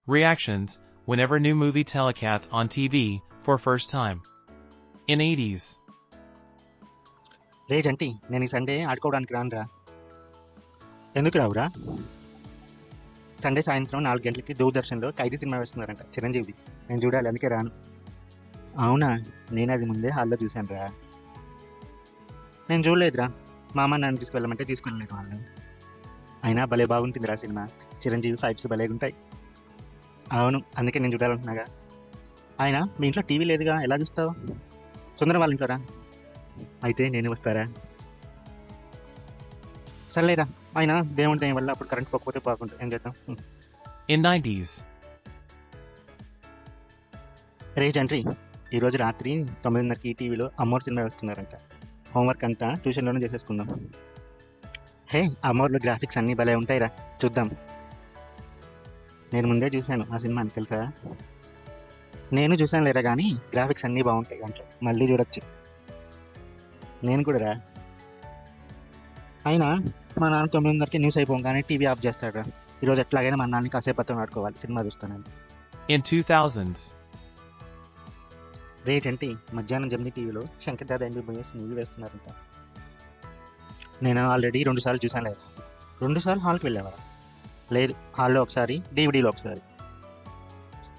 reactions whenever new movie telecasts on TV for first time. In 80s. రే జంటి, నేను ఈ Sunday ఆడుకోవడానికి రానురా. ఎందుకు రావురా? Sunday సాయంత్రం 4 గంటలకి దూరదర్శన్లో ఖైదీ సినిమా వేస్తున్నారంట, చిరంజీవి. నేను చూడాలి, అందుకే రాను. అవునా? నేను అది ముందే హాల్లో చూశాను రా. నేను చూడలేదురా. మా అమ్మ నన్ను తీసుకెళ్ళమంటే తీసుకెళ్ళలేదు వాళ్ళు. అయినా భలే బాగుంటుందిరా సినిమా. చిరంజీవి ఫైట్స్ భలే ఉంటాయి. అవును, అందుకే నేను చూడాలంటున్నాగా. ఆయన మీ ఇంట్లో టీవీ లేదుగా, ఎలా చూస్తావు? సుందరం వాళ్ళ ఇంట్లో రా. అయితే నేను వస్తారా? సర్లేరా. ఆయన దేవుడి దయ వల్ల అప్పుడు కరెంట్ పోకపోతే బాగుంటుంది. ఏం చేద్దాం? In 90s. రే జంట్రీ, ఈరోజు రాత్రి 9:30కి టీవీలో అమ్మోర్ సినిమా వేస్తున్నారంట. హోంవర్క్ అంతా ట్యూషన్లోనే చేసేసుకుందాం. హే, అమ్మోర్లో గ్రాఫిక్స్ అన్నీ భలే ఉంటాయిరా, చూద్దాం. నేను ముందే చూశాను ఆ సినిమాని, తెలుసా? నేను చూశాను లేరా, కానీ గ్రాఫిక్స్ అన్నీ బాగుంటాయి దాంట్లో, మళ్ళీ చూడొచ్చు. నేను కూడా రా. అయినా మా నాన్న 9:30కి న్యూస్ అయిపోగానే టీవీ ఆఫ్ చేస్తాడు. ఈరోజు ఎట్లాగైనా మా నాన్నని కాసేపు పత్రం ఆడుకోవాలి, సినిమా చూస్తానని. In 2000s. రే జంటి, మధ్యాహ్నం జమ్ని టీవీలో శంకర్ దాదా ఎంబీబీఎస్ మూవీ వేస్తున్నారంట. నేను ఆల్రెడీ 2 సార్లు చూశాను లేదా. 2 సార్లు హాల్కి వెళ్ళావా? లేదు, హాల్లో ఒకసారి, డీవీడీలో ఒకసారి.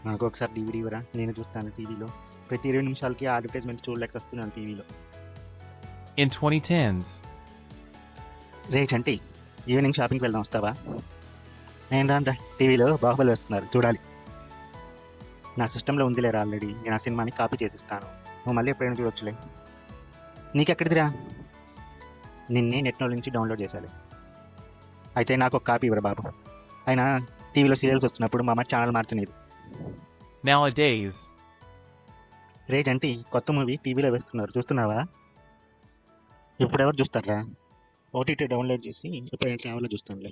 నాకు ఒకసారి డీవీడీ ఇవ్వరా, నేను చూస్తాను టీవీలో. ప్రతి 20 నిమిషాలకి అడ్వర్టైజ్మెంట్ చూడలేక వస్తున్నాను టీవీలో. In 2010s. రే జంటి, ఈవినింగ్ షాపింగ్కి వెళ్దాం, వస్తావా? నేను రాను రా, టీవీలో బాహుబలి వేస్తున్నారు, చూడాలి. నా సిస్టంలో ఉంది లేరా ఆల్రెడీ, నేను ఆ సినిమాని కాపీ చేసిస్తాను. నువ్వు మళ్ళీ ఎప్పుడైనా చూడొచ్చులే. నీకెక్కడిదిరా? నిన్నే నెట్లో నుంచి డౌన్లోడ్ చేశాలి. అయితే నాకు ఒక కాపీ ఇవ్వరా బాబు. అయినా టీవీలో సీరియల్స్ వస్తున్నప్పుడు మా అమ్మ ఛానల్ మార్చలేదు. Nowadays. రే జంటి, కొత్త మూవీ టీవీలో వేస్తున్నారు, చూస్తున్నావా? ఇప్పుడెవరు చూస్తారా? ఓటీటీ డౌన్లోడ్ చేసి ఎప్పుడైనా ట్రావెల్లో చూస్తానులే.